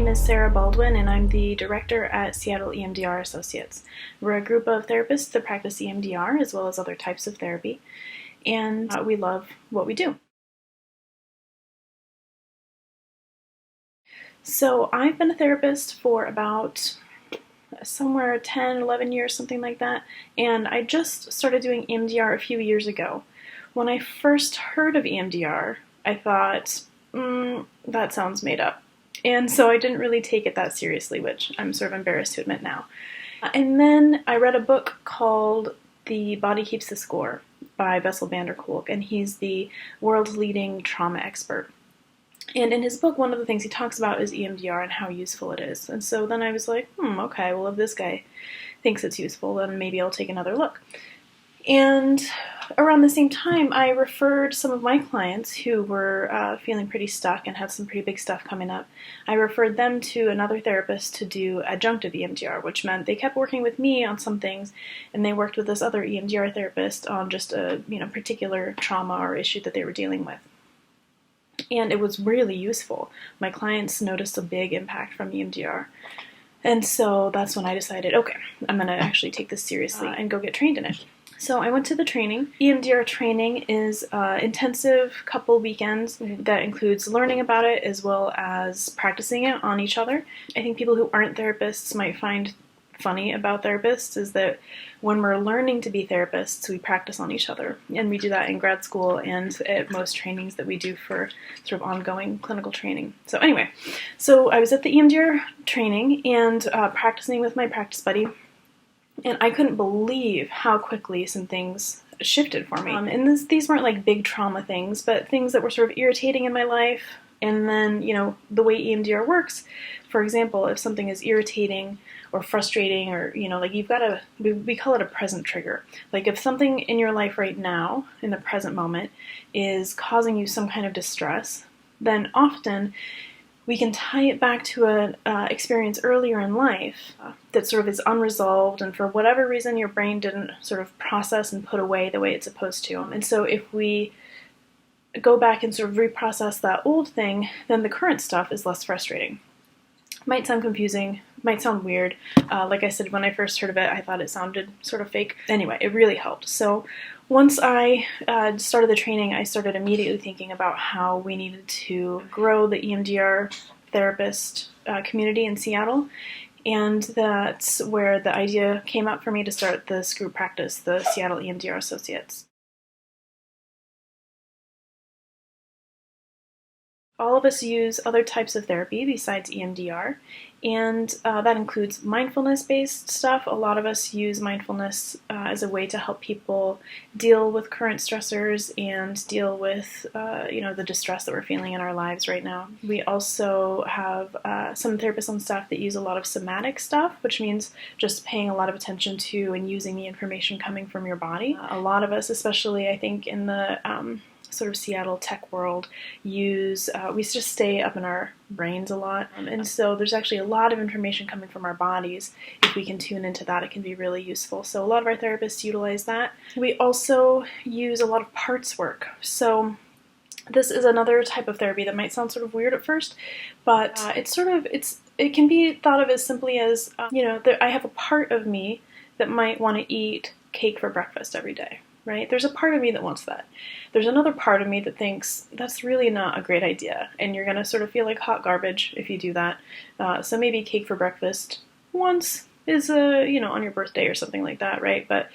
is Sara Baldwin, and I'm the director at Seattle EMDR Associates. We're a group of therapists that practice EMDR as well as other types of therapy, and we love what we do. So I've been a therapist for about somewhere 10, 11 years, something like that, and I just started doing EMDR a few years ago. When I first heard of EMDR, I thought, that sounds made up. And so I didn't really take it that seriously, which I'm sort of embarrassed to admit now. And then I read a book called The Body Keeps the Score by Bessel van der Kolk, and he's the world's leading trauma expert. And in his book, one of the things he talks about is EMDR and how useful it is. And so then I was like, okay, well, if this guy thinks it's useful, then maybe I'll take another look. And around the same time, I referred some of my clients who were feeling pretty stuck and had some pretty big stuff coming up. I referred them to another therapist to do adjunctive EMDR, which meant they kept working with me on some things, and they worked with this other EMDR therapist on just a particular trauma or issue that they were dealing with. And it was really useful. My clients noticed a big impact from EMDR. And so that's when I decided, okay, I'm going to actually take this seriously and go get trained in it. So I went to the training. EMDR training is intensive couple weekends that includes learning about it as well as practicing it on each other. I think people who aren't therapists might find funny about therapists is that when we're learning to be therapists, we practice on each other. And we do that in grad school and at most trainings that we do for sort of ongoing clinical training. So anyway, so I was at the EMDR training and practicing with my practice buddy. And I couldn't believe how quickly some things shifted for me. And these weren't like big trauma things, but things that were sort of irritating in my life. And then, the way EMDR works, for example, if something is irritating or frustrating or, like you've got to, we call it a present trigger. Like if something in your life right now, in the present moment, is causing you some kind of distress, then often we can tie it back to an experience earlier in life that sort of is unresolved, and for whatever reason your brain didn't sort of process and put away the way it's supposed to. And so if we go back and sort of reprocess that old thing, then the current stuff is less frustrating. Might sound confusing, might sound weird. Like I said, when I first heard of it, I thought it sounded sort of fake. Anyway, it really helped. So once I started the training, I started immediately thinking about how we needed to grow the EMDR therapist community in Seattle. And that's where the idea came up for me to start this group practice, the Seattle EMDR Associates. All of us use other types of therapy besides EMDR, and that includes mindfulness-based stuff. A lot of us use mindfulness as a way to help people deal with current stressors and deal with, the distress that we're feeling in our lives right now. We also have some therapists on staff that use a lot of somatic stuff, which means just paying a lot of attention to and using the information coming from your body. A lot of us, especially I think in the sort of Seattle tech world, we just stay up in our brains a lot. And so there's actually a lot of information coming from our bodies. If we can tune into that, it can be really useful. So a lot of our therapists utilize that. We also use a lot of parts work. So this is another type of therapy that might sound sort of weird at first, but it can be thought of as simply as, I have a part of me that might want to eat cake for breakfast every day. Right? There's a part of me that wants that. There's another part of me that thinks that's really not a great idea, and you're going to sort of feel like hot garbage if you do that. So maybe cake for breakfast once is, on your birthday or something like that, right? But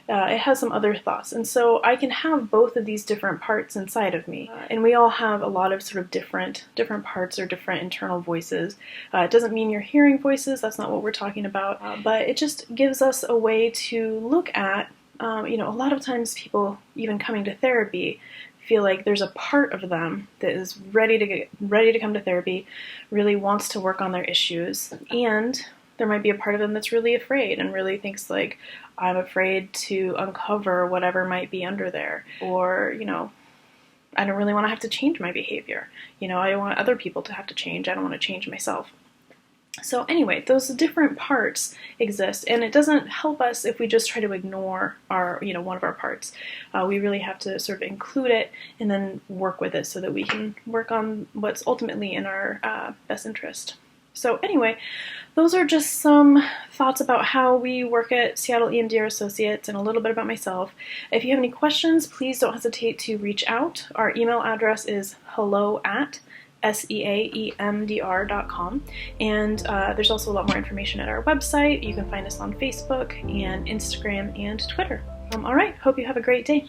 it has some other thoughts. And so I can have both of these different parts inside of me. And we all have a lot of sort of different parts or different internal voices. It doesn't mean you're hearing voices. That's not what we're talking about. But it just gives us a way to look at a lot of times people, even coming to therapy, feel like there's a part of them that is ready to come to therapy, really wants to work on their issues, and there might be a part of them that's really afraid and really thinks like, I'm afraid to uncover whatever might be under there, or, I don't really want to have to change my behavior. I don't want other people to have to change. I don't want to change myself. So anyway, those different parts exist, and it doesn't help us if we just try to ignore our, one of our parts. We really have to sort of include it and then work with it so that we can work on what's ultimately in our best interest. So anyway, those are just some thoughts about how we work at Seattle EMDR Associates and a little bit about myself. If you have any questions, please don't hesitate to reach out. Our email address is hello@seaemdr.com, and there's also a lot more information at our website. You can find us on Facebook and Instagram and Twitter. All right, hope you have a great day.